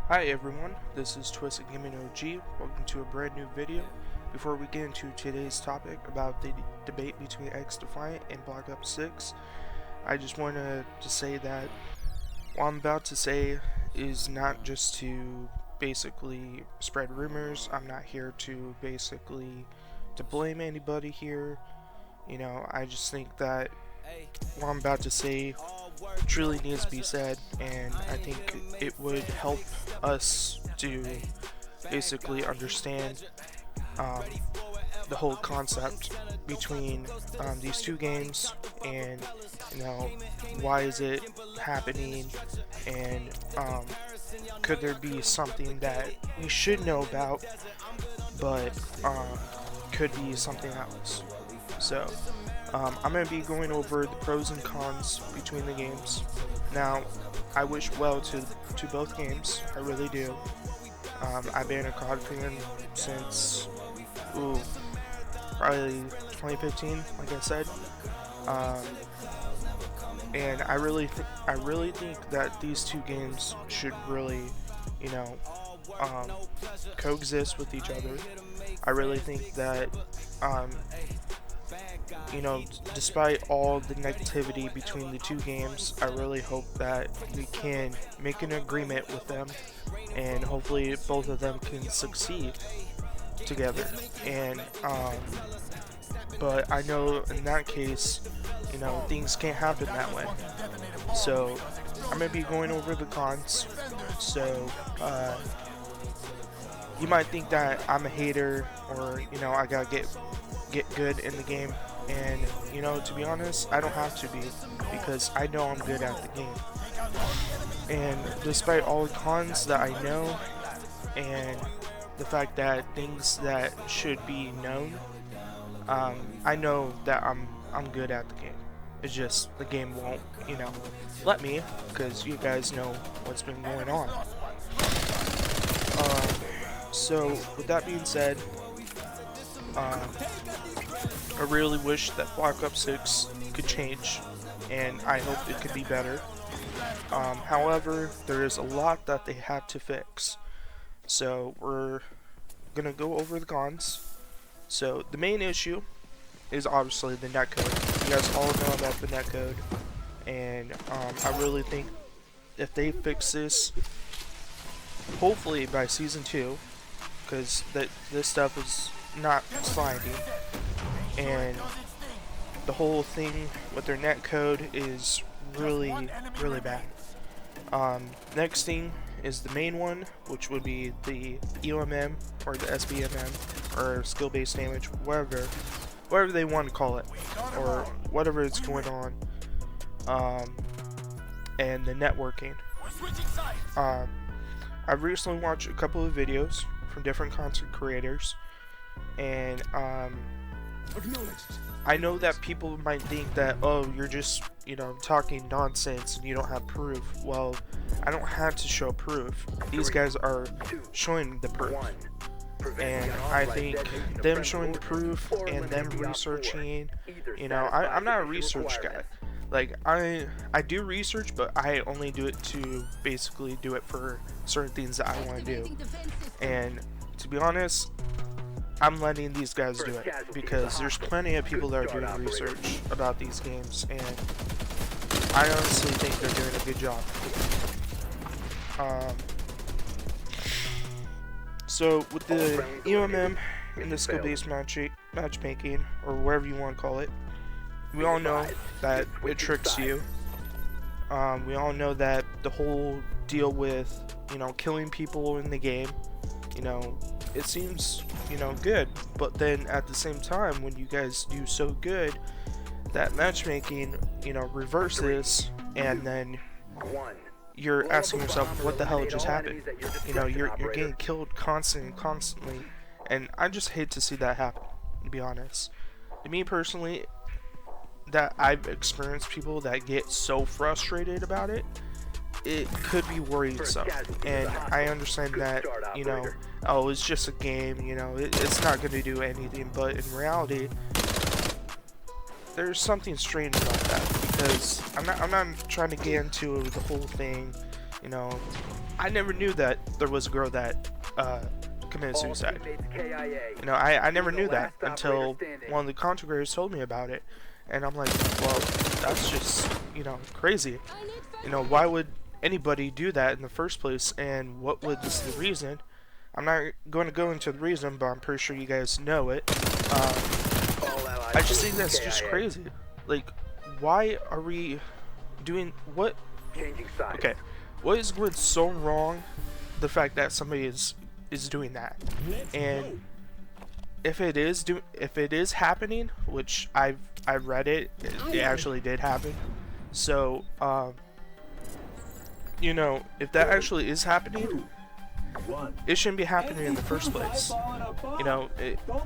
Hi everyone, this is Twisted Gaming OG. Welcome to a brand new video. Before we get into today's topic about the debate between XDefiant and Black Ops 6, I just wanted to say that what I'm about to say is not just to basically spread rumors. I'm not here to basically to blame anybody here. I just think that what I'm about to say truly needs to be said, and I think it would help us to basically understand the whole concept between these two games, and why is it happening, and could there be something that we should know about but could be something else. So I'm going to be going over the pros and cons between the games. Now, I wish well to both games, I really do. I've been a COD fan since, probably 2015, like I said. And I really think that these two games should really, coexist with each other. I really think that, despite all the negativity between the two games, I really hope that we can make an agreement with them, and hopefully both of them can succeed together. And but I know in that case, things can't happen that way. So I'm gonna be going over the cons. So you might think that I'm a hater, or I gotta get good in the game, and to be honest, I don't have to be, because I know I'm good at the game. And despite all the cons that I know, and the fact that things that should be known, I know that I'm good at the game. It's just the game won't let me, because you guys know what's been going on. So with that being said, I really wish that Black Ops 6 could change, and I hope it could be better. However, there is a lot that they have to fix. So we're gonna go over the cons. So the main issue is obviously the netcode. You guys all know about the netcode, and I really think if they fix this, hopefully by season 2, because this stuff is not sliding, and the whole thing with their netcode is really bad. Next thing is the main one, which would be the EOMM or the SBMM, or skill-based damage, whatever they want to call it, or whatever is going on, and the networking. I've recently watched a couple of videos from different content creators, and I know that people might think that, oh, you're just talking nonsense and you don't have proof. Well, I don't have to show proof. These guys are showing the proof, and I think them showing the proof and them researching, I'm not a research guy. Like, I do research, but I only do it to basically do it for certain things that I want to do. And to be honest, I'm letting these guys do it, because there's plenty of people that are doing research about these games, and I honestly think they're doing a good job. So with the EOMM and the skill-based matchmaking, or whatever you want to call it, we all know that it tricks you. We all know that the whole deal with killing people in the game, it seems good, but then at the same time, when you guys do so good, that matchmaking reverses, and then you're asking yourself, what the hell just happened? You're getting killed constantly, and I just hate to see that happen, to be honest. To me personally, that I've experienced people that get so frustrated about it, it could be worrisome. And I understand that, oh, it's just a game, it's not going to do anything, but in reality, there's something strange about that, because I'm not trying to get into the whole thing You know, I never knew that there was a girl that committed suicide. You know, I never knew that until one of the content creators told me about it, and I'm like, well, that's just, you know, crazy. You know, why would anybody do that in the first place, and what was the reason? I'm not going to go into the reason, but I'm pretty sure you guys know it. I just think that's just crazy. Like, why are we doing what? Okay, what is going so wrong? The fact that somebody is doing that, and if it is happening, which I've read it actually did happen. So you know, if that actually is happening, it shouldn't be happening in the first place. You know,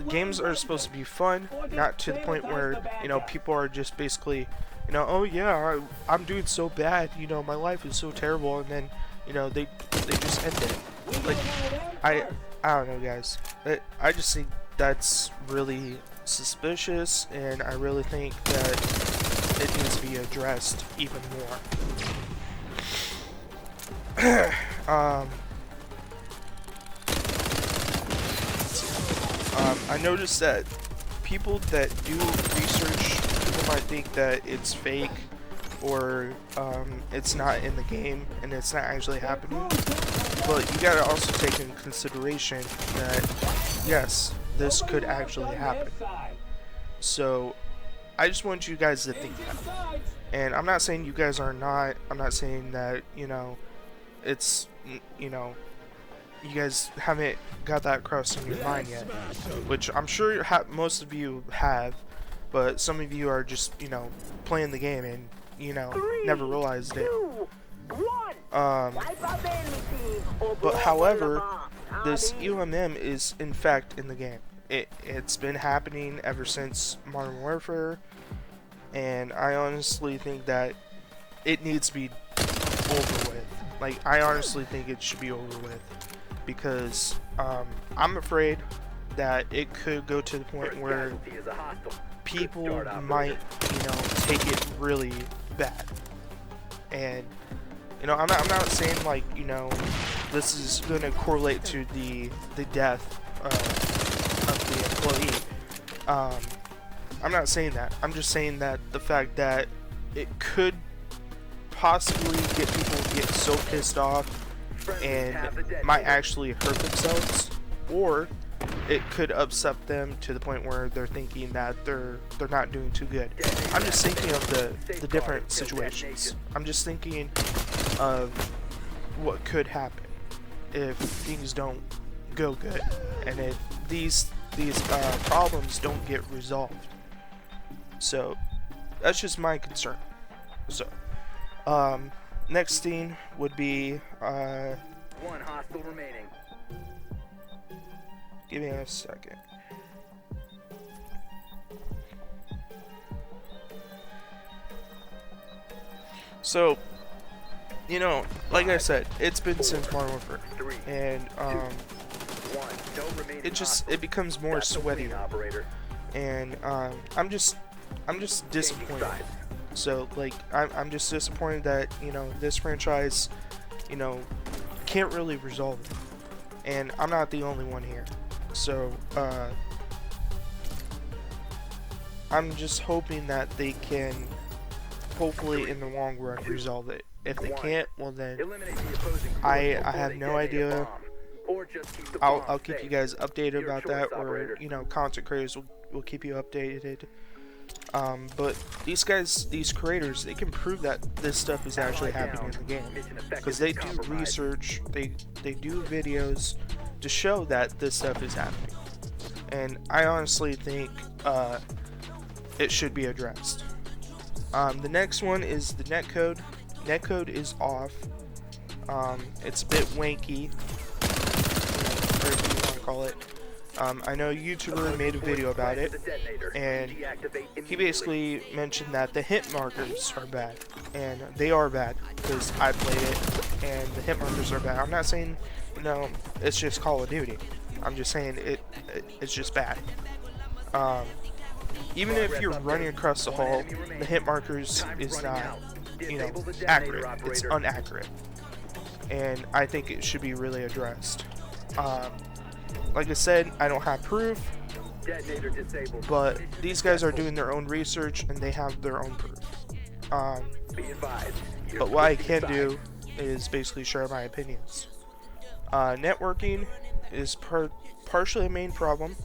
games are supposed to be fun, not to the point where, you know, people are just basically, you know, oh yeah, I'm doing so bad, you know, my life is so terrible, and then, you know, they just end it. Like, I don't know, guys. I just think that's really suspicious, and I really think that it needs to be addressed even more. I noticed that people that do research, people might think that it's fake or it's not in the game and it's not actually happening. But you gotta also take into consideration that, yes, this could actually happen. So I just want you guys to think that. And I'm not saying you guys are not, I'm not saying that, you know, it's, you know, you guys haven't got that across in your mind yet, which I'm sure most of you have, but some of you are just, you know, playing the game and, you know, never realized it. But however, this UMM is in fact in the game. It's been happening ever since Modern Warfare, and I honestly think that it needs to be over with. Like, I honestly think it should be over with, because I'm afraid that it could go to the point where people might, you know, take it really bad. And, you know, I'm not saying, like, you know, this is going to correlate to the death of the employee. I'm not saying that. I'm just saying that the fact that it could possibly get people to get so pissed off and might actually hurt themselves, or it could upset them to the point where they're thinking that they're not doing too good. I'm just thinking of the different situations. I'm just thinking of what could happen if things don't go good, and if these problems don't get resolved. So that's just my concern. So next thing would be one hostile remaining. Give me a second. So, you know, like I said, it's been since Modern Warfare, and it becomes more sweaty, and I'm just disappointed. So, like, I'm just disappointed that, you know, this franchise, you know, can't really resolve it. And I'm not the only one here. So, I'm just hoping that they can, hopefully in the long run, resolve it. If they can't, well then, I have no idea. I'll keep you guys updated about that, or, you know, content creators will keep you updated. But these guys, these creators, they can prove that this stuff is actually happening in the game, because they do research, they do videos to show that this stuff is happening, and I honestly think it should be addressed. The next one is the netcode. Netcode is off. It's a bit wanky, whatever you want to call it. I know a YouTuber made a video about it, and he basically mentioned that the hit markers are bad, and they are bad, because I played it, and the hit markers are bad. I'm not saying, you know, it's just Call of Duty. I'm just saying it's just bad. Even if you're running across the hall, the hit markers is not, you know, accurate. It's inaccurate. and I think it should be really addressed. Like I said, I don't have proof, Detonator disabled. but these guys are doing their own research and they have their own proof. Be advised. But what I can do is basically share my opinions. Networking is partially a main problem,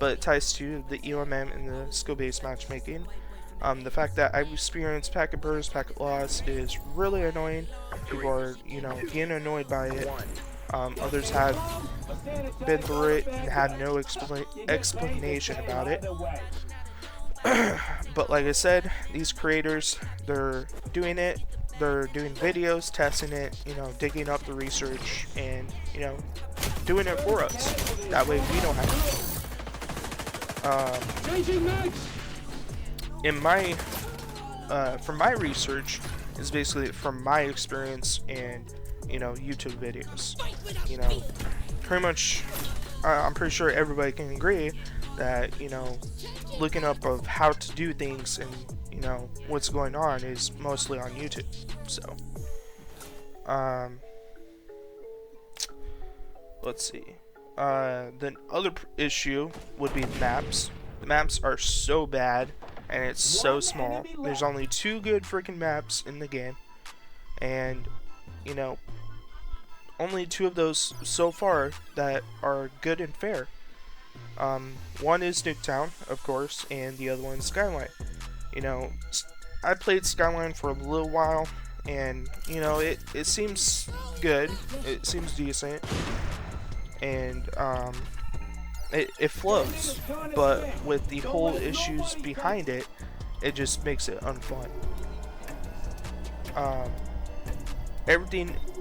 but it ties to the EOMM and the skill-based matchmaking. The fact that I've experienced packet burst, packet loss is really annoying. People are, getting annoyed by it. Others have been through it and had no explanation about it. But like I said, these creators, they're doing it. They're doing videos, testing it, digging up the research, and, doing it for us. That way we don't have to. In my, from my research, is basically from my experience and, YouTube videos. Pretty much, I'm pretty sure everybody can agree that, looking up of how to do things and, what's going on is mostly on YouTube. So, let's see. The other issue would be the maps. The maps are so bad and it's so small. There's only 2 good freaking maps in the game, and only 2 of those so far that are good and fair. One is Nuketown, of course, and the other one's Skyline. I played Skyline for a little while, and it seems good. It seems decent, and it flows. But with the whole issues behind it, it just makes it unfun.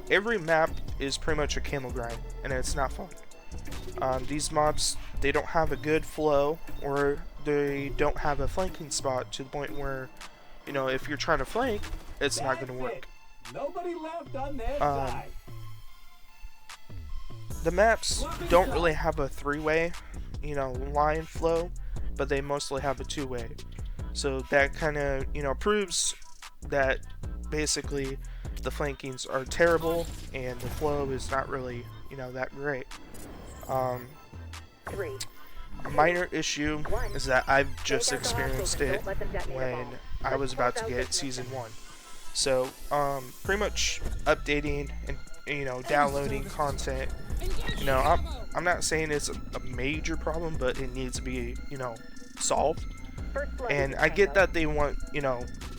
Every map is pretty much a camel grind, and it's not fun. These mobs, they don't have a good flow, or they don't have a flanking spot to the point where, if you're trying to flank, it's not going to work. Nobody left on their side. The maps don't really have a 3-way, line flow, but they mostly have a 2-way. So that kind of, proves that basically the flankings are terrible and the flow is not really, that great. A minor issue is that I've just experienced it when I was about to get Season 1. So, pretty much updating and, downloading content, I'm not saying it's a major problem, but it needs to be, solved. And I get that they want,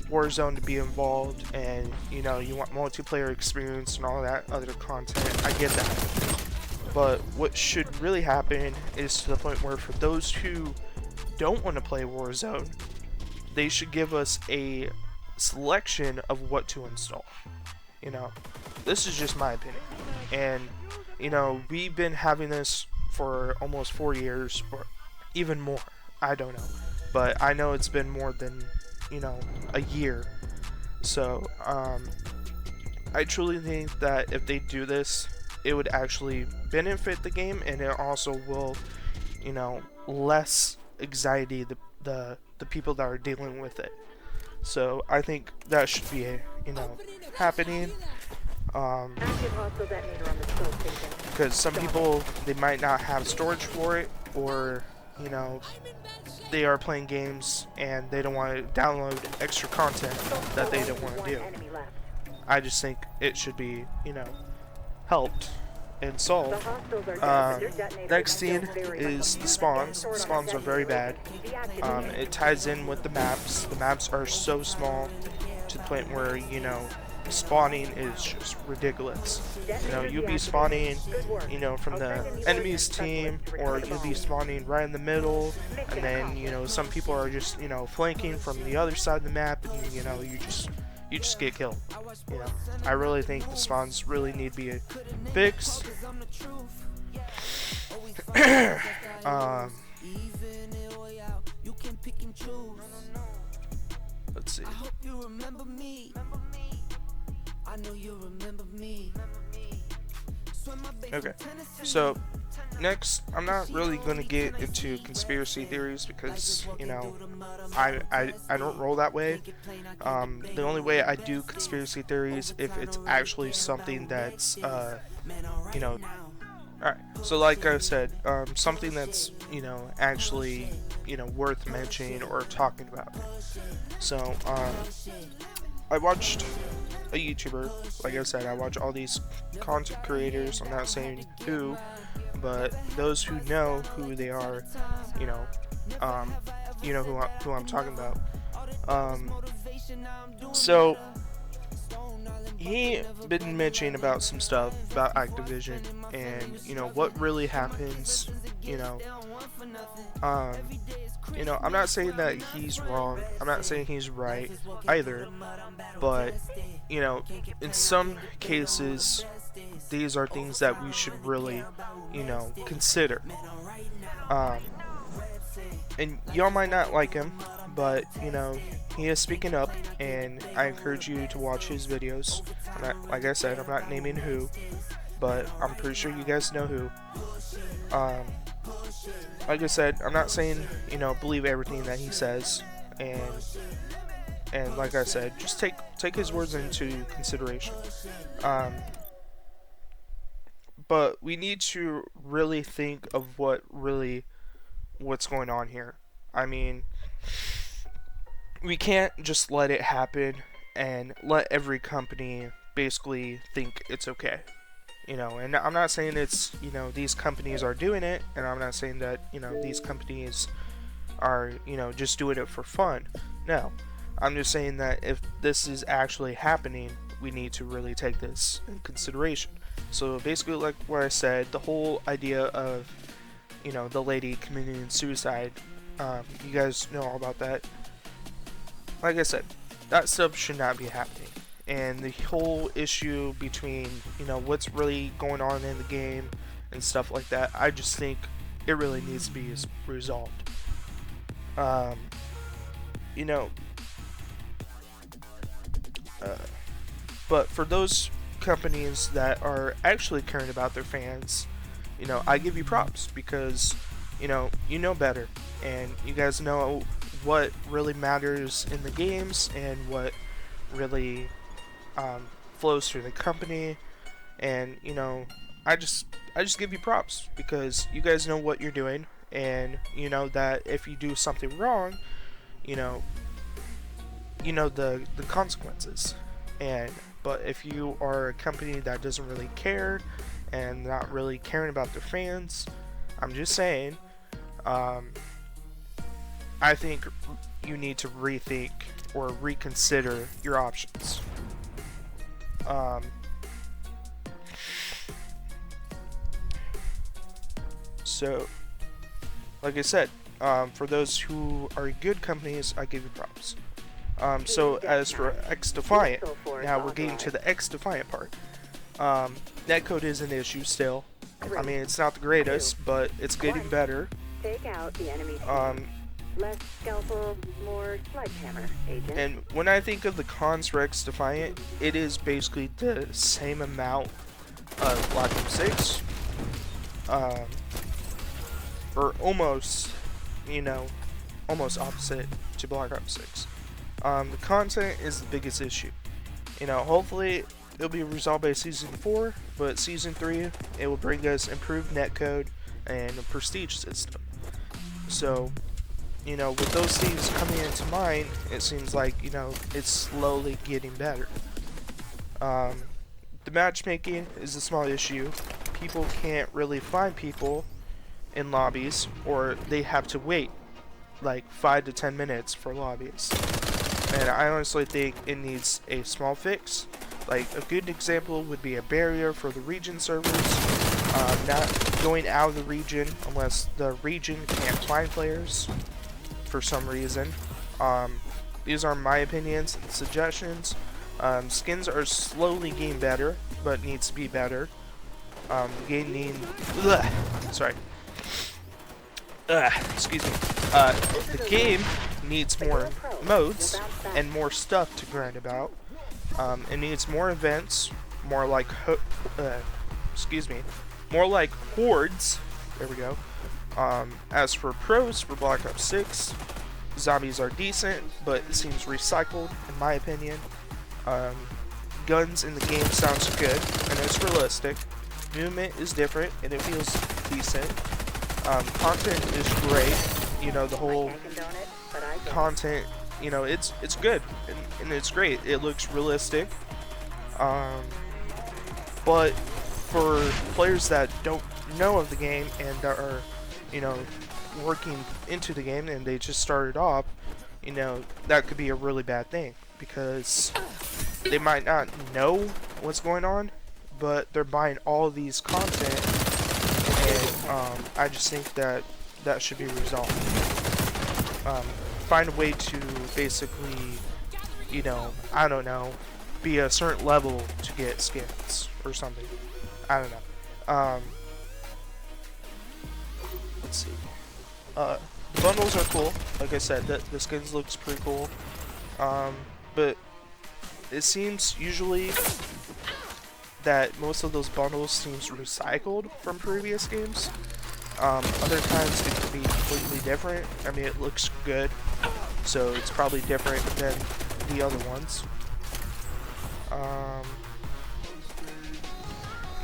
Warzone to be involved, and, you want multiplayer experience and all that other content. I get that. But what should really happen is to the point where for those who don't want to play Warzone, they should give us a selection of what to install. This is just my opinion. And, we've been having this for almost 4 years, or even more. I don't know. But I know it's been more than, a year. So, I truly think that if they do this, it would actually benefit the game, and it also will, less anxiety the people that are dealing with it. So I think that should be, happening. Because some people, they might not have storage for it, or, they are playing games and they don't want to download extra content that they don't want to do. I just think it should be, helped and solved. Next thing is the spawns. The spawns are very bad. It ties in with the maps. The maps are so small to the point where, spawning is just ridiculous. You'll be spawning, from the enemy's team, or you'll be spawning right in the middle, and then, some people are just, flanking from the other side of the map, and, you just get killed. I really think the spawns really need to be fixed. Let's see. Okay, so next, I'm not really going to get into conspiracy theories because, you know, I don't roll that way. The only way I do conspiracy theories if it's actually something that's, you know, alright, so like I said, something that's, you know, actually, you know, worth mentioning or talking about. So, I watched a YouTuber, like I said, I watch all these content creators, I'm not saying who, but those who know who they are, you know who I'm talking about. So he been mentioning about some stuff about Activision and, you know, what really happens, you know. You know, I'm not saying that he's wrong, I'm not saying he's right either, but, you know, in some cases these are things that we should really, you know, consider. And y'all might not like him, but, you know, he is speaking up, and I encourage you to watch his videos. Like I said, I'm not naming who, but I'm pretty sure you guys know who. Like I said, I'm not saying, you know, believe everything that he says, and like I said, just take his words into consideration. But we need to really think of what's going on here. I mean, we can't just let it happen and let every company basically think it's okay. You know, and I'm not saying it's, you know, these companies are doing it, and I'm not saying that, you know, these companies are, you know, just doing it for fun. No. I'm just saying that if this is actually happening, we need to really take this in consideration. So basically, like what I said, the whole idea of, you know, the lady committing suicide, you guys know all about that. Like I said, that stuff should not be happening. And the whole issue between, you know, what's really going on in the game and stuff like that, I just think it really needs to be resolved. You know, but for those companies that are actually caring about their fans, you know, I give you props because, you know better, and you guys know what really matters in the games and what really flows through the company. And, you know, I just give you props because you guys know what you're doing, and you know that if you do something wrong, you know the consequences. But if you are a company that doesn't really care and not really caring about their fans, I'm just saying, I think you need to rethink or reconsider your options. So, like I said, for those who are good companies, I give you props. So as for XDefiant, now we're getting to the XDefiant part. Netcode is an issue still. I mean, it's not the greatest, but it's getting better. Take out the enemy. Less scalpel, more sledgehammer, agent. And when I think of the cons for XDefiant, it is basically the same amount of Black Ops 6. Or almost, you know, almost opposite to Black Ops 6. The content is the biggest issue. You know, hopefully it'll be resolved by Season 4, but Season 3, it will bring us improved netcode and a prestige system. So, you know, with those things coming into mind, it seems like, you know, it's slowly getting better. The matchmaking is a small issue. People can't really find people in lobbies, or they have to wait like 5 to 10 minutes for lobbies. And I honestly think it needs a small fix. Like, a good example would be a barrier for the region servers, not going out of the region unless the region can't find players for some reason. These are my opinions and suggestions. Skins are slowly getting better, but needs to be better. Excuse me. The game needs more modes and more stuff to grind about. It needs more events, more like more like hordes. There we go. As for pros for Black Ops 6, zombies are decent, but it seems recycled in my opinion. Guns in the game sounds good, and it's realistic. Movement is different, and it feels decent. Content is great. You know, the whole content, you know, it's good, and it's great. It looks realistic. But for players that don't know of the game and are, you know, working into the game and they just started off, you know, that could be a really bad thing because they might not know what's going on, but they're buying all these content, and I just think that that should be resolved. Find a way to basically, you know, I don't know, be a certain level to get skins or something. I don't know. Let's see. The bundles are cool. Like I said, the skins looks pretty cool. But it seems usually that most of those bundles seems recycled from previous games. Other times it could be completely different. I mean, it looks good, so it's probably different than the other ones.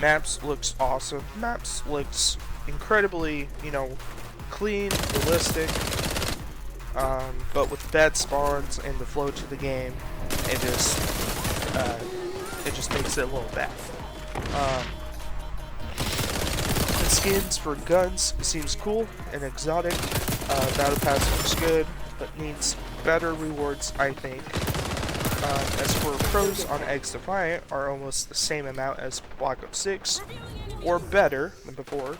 Maps looks awesome. Maps looks incredibly, you know, clean, realistic. But with bad spawns and the flow to the game, it just makes it a little bad. The skins for guns seems cool and exotic. Battle Pass looks good, but needs better rewards, I think. As for pros on XDefiant are almost the same amount as Black Ops 6, or better than before,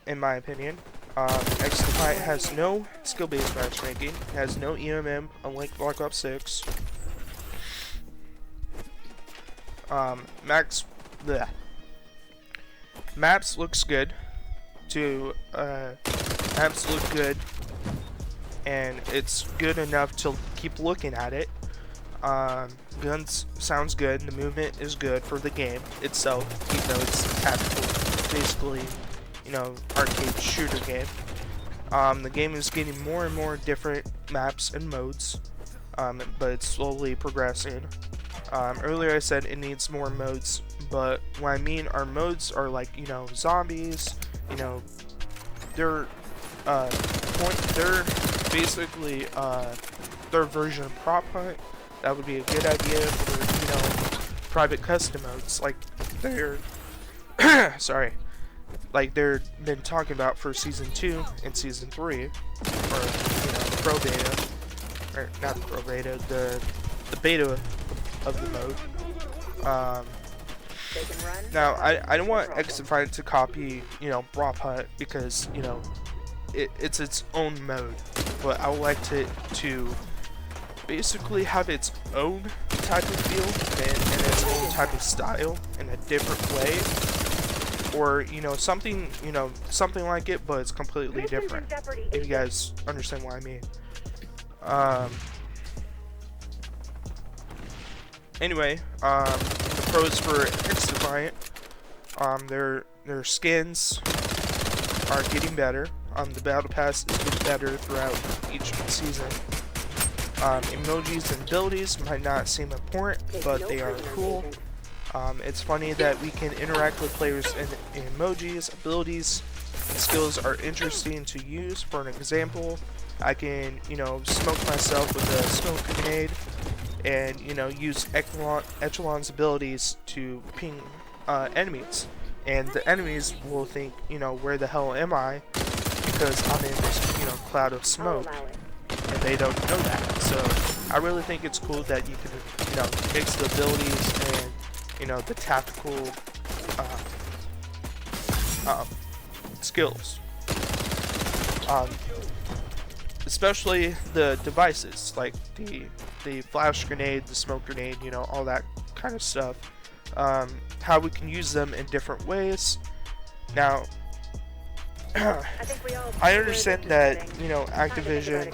in my opinion. XDefiant has no skill-based matchmaking, has no EMM, unlike Black Ops 6. Maps looks good. Maps look good, and it's good enough to keep looking at it. Guns sounds good, and the movement is good for the game itself, even though it's tactical, basically, you know, arcade shooter game. The game is getting more and more different maps and modes, but it's slowly progressing. Earlier I said it needs more modes, but what I mean are modes are like, you know, zombies, you know, they're basically their version of prop hunt. That would be a good idea for, you know, private custom modes like they're sorry, like they're been talking about for season 2 and season 3, or, you know, the pro beta, or not the pro beta, the beta of the mode. Now I don't want XDefiant to copy, you know, prop hunt, because, you know, it's its own mode, but I would like to basically have its own type of feel and its own type of style in a different way, or, you know, something like it, but it's completely different, if you guys understand what I mean. Anyway, the pros for XDefiant, their skins are getting better. The battle pass is getting better throughout each season. Emojis and abilities might not seem important, but they are cool. It's funny that we can interact with players in emojis. Abilities and skills are interesting to use. For an example, I can, you know, smoke myself with a smoke grenade, and, you know, use Echelon's abilities to ping enemies, and the enemies will think, you know, where the hell am I, because I'm in this, you know, cloud of smoke, and they don't know that. So I really think it's cool that you can, you know, mix the abilities and, you know, the tactical skills, especially the devices like the flash grenade, the smoke grenade, you know, all that kind of stuff. How we can use them in different ways. Now, I understand that, you know, Activision,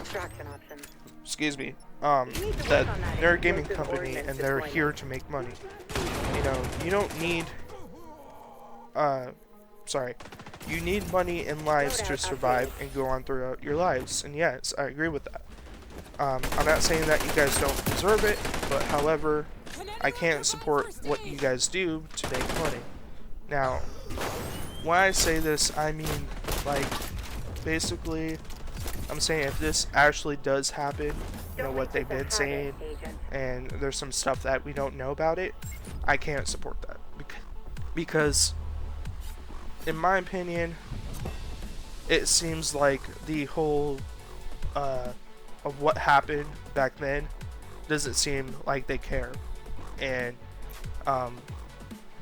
excuse me, that they're a gaming company and they're here to make money. You know, you don't need sorry, you need money and lives to survive and go on throughout your lives. And yes, I agree with that. I'm not saying that you guys don't deserve it, but however, I can't support what you guys do to make money. Now, when I say this, I mean, like, basically, I'm saying if this actually does happen, you know, what they've been saying, and there's some stuff that we don't know about it, I can't support that. Because, in my opinion, it seems like the whole, of what happened back then doesn't seem like they care. And,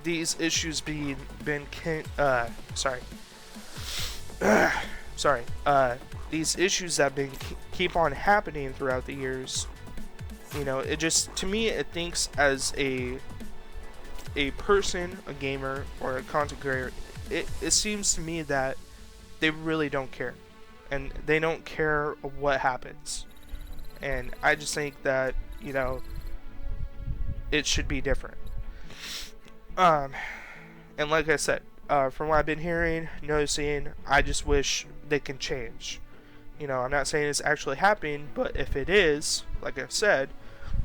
these issues these issues that keep on happening throughout the years, you know, it just, to me, it thinks as a person, a gamer, or a content creator, it seems to me that they really don't care, and they don't care what happens. And I just think that, you know, it should be different. And like I said, from what I've been hearing, noticing, I just wish they can change. You know, I'm not saying it's actually happening, but if it is, like I said,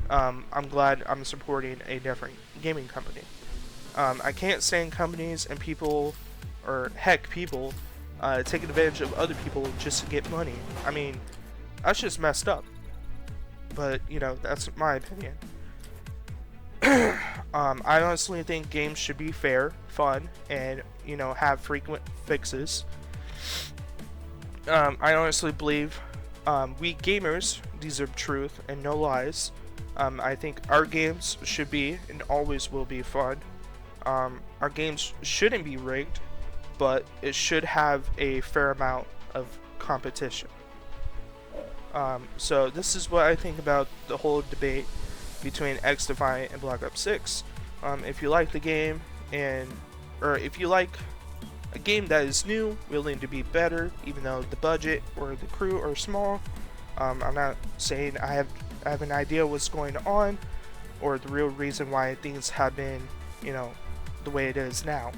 I'm glad I'm supporting a different gaming company. I can't stand companies and people, or heck, people, taking advantage of other people just to get money. I mean, that's just messed up. But, you know, that's my opinion. I honestly think games should be fair, fun, and, you know, have frequent fixes. I honestly believe we gamers deserve truth and no lies. I think our games should be and always will be fun. Our games shouldn't be rigged, but it should have a fair amount of competition. So this is what I think about the whole debate between XDefiant and Black Ops 6. If you like the game, or if you like a game that is new, willing to be better, even though the budget or the crew are small, I'm not saying I have an idea what's going on, or the real reason why things have been, you know, the way it is now,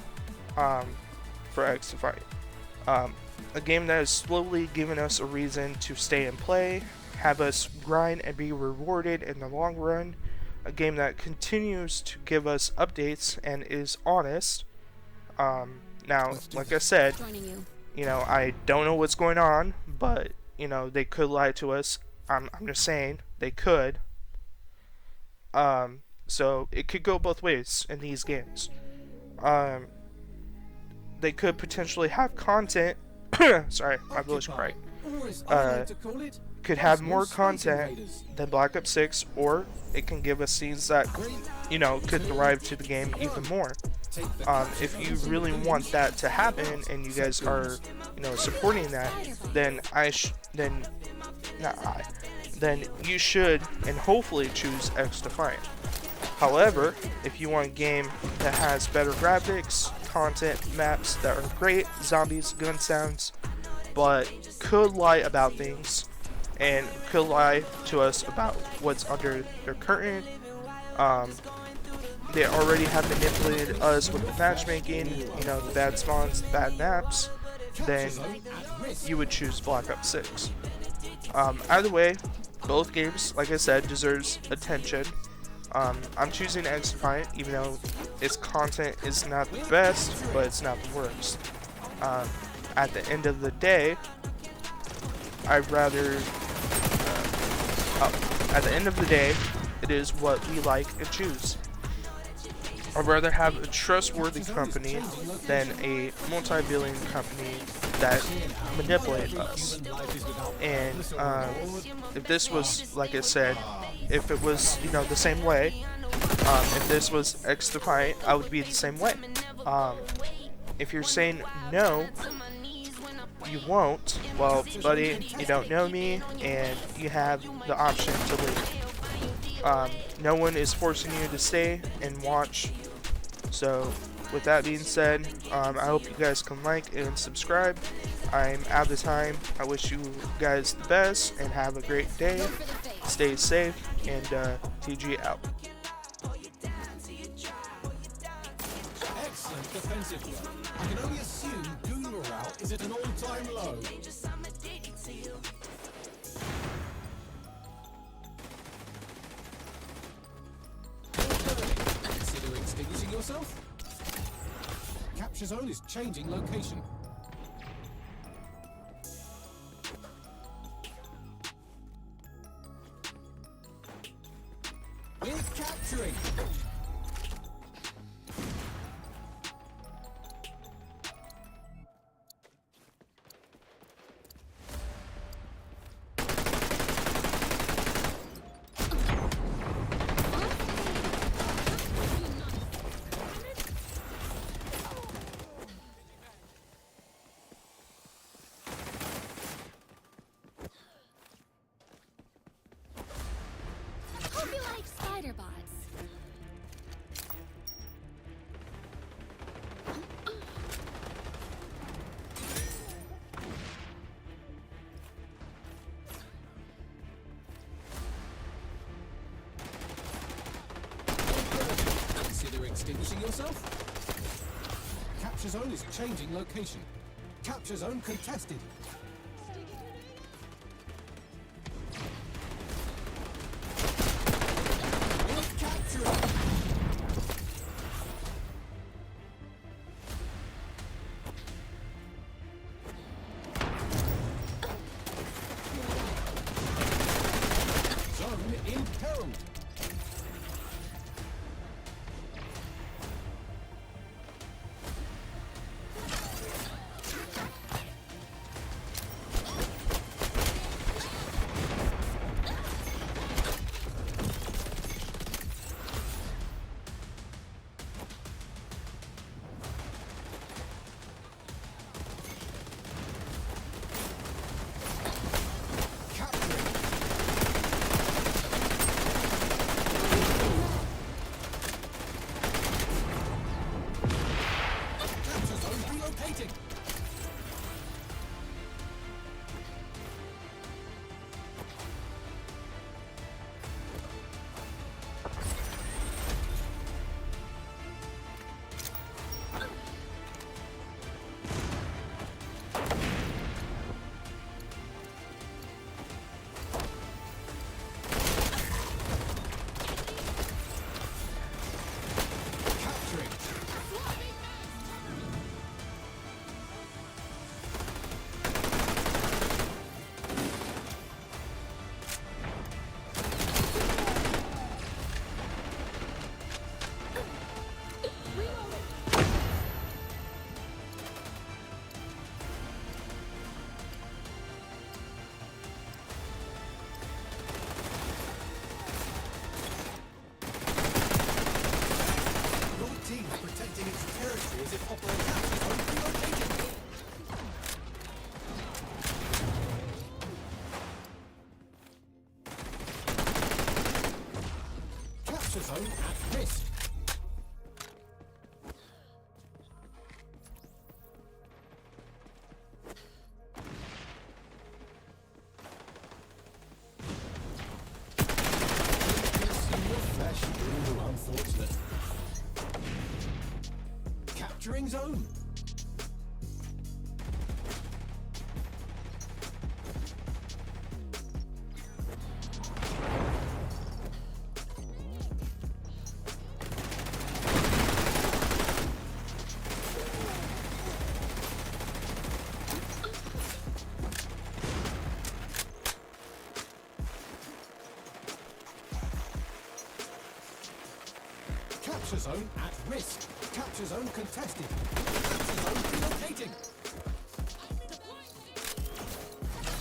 for XDefiant. A game that is slowly giving us a reason to stay and play, have us grind and be rewarded in the long run. A game that continues to give us updates and is honest. Now, like I said, you know, I don't know what's going on, but, you know, they could lie to us. I'm just saying, they could. So, it could go both ways in these games. They could potentially have content. Sorry, my voice cracked. Could have more content than Black Ops 6, or it can give us scenes that, you know, could thrive to the game even more. If you really want that to happen, and you guys are, you know, supporting that, then then you should and hopefully choose XDefiant. However, if you want a game that has better graphics, content, maps that are great, zombies, gun sounds, but could lie about things, and could lie to us about what's under their curtain, they already have manipulated us with the matchmaking, you know, the bad spawns, the bad maps, then you would choose Black Ops 6. Either way, both games, like I said, deserves attention. I'm choosing XDefiant, even though its content is not the best, but it's not the worst. At the end of the day, I'd rather, at the end of the day, it is what we like and choose. I'd rather have a trustworthy company than a multi-billion company that manipulates us. And if this was, like I said, if it was, you know, the same way, if this was XDefiant, I would be the same way. If you're saying no, you won't, well, buddy, you don't know me, and you have the option to leave. No one is forcing you to stay and watch. So, with that being said, I hope you guys can like and subscribe. I'm out of time. I wish you guys the best and have a great day. Stay safe, and TG out. Excellent defensive work. I can only assume goon morale is at an all-time low. Consider extinguishing yourself? Capture zone is changing location. We're capturing! Hope you like spider bots. Consider extinguishing yourself? Capture zone is changing location. Capture zone contested. We're capturing! Zone imperiled. Capture zone relocating. Capturing. Your team is protecting its territory as it operates capture zone relocating. Capture zone at risk. Consume your flesh. Ooh, unfortunate. Capturing zone. Capture zone at risk. Capture zone contested. Capture zone relocating.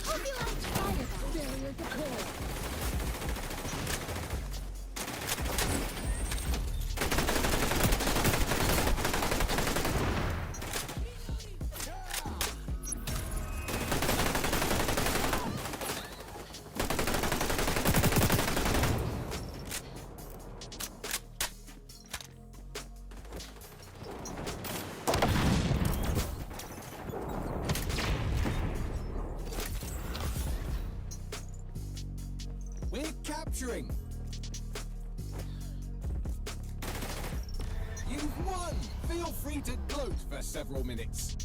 Hope you like spider bots. Barrier deployed. We're capturing. You've won. Feel free need to gloat for several minutes.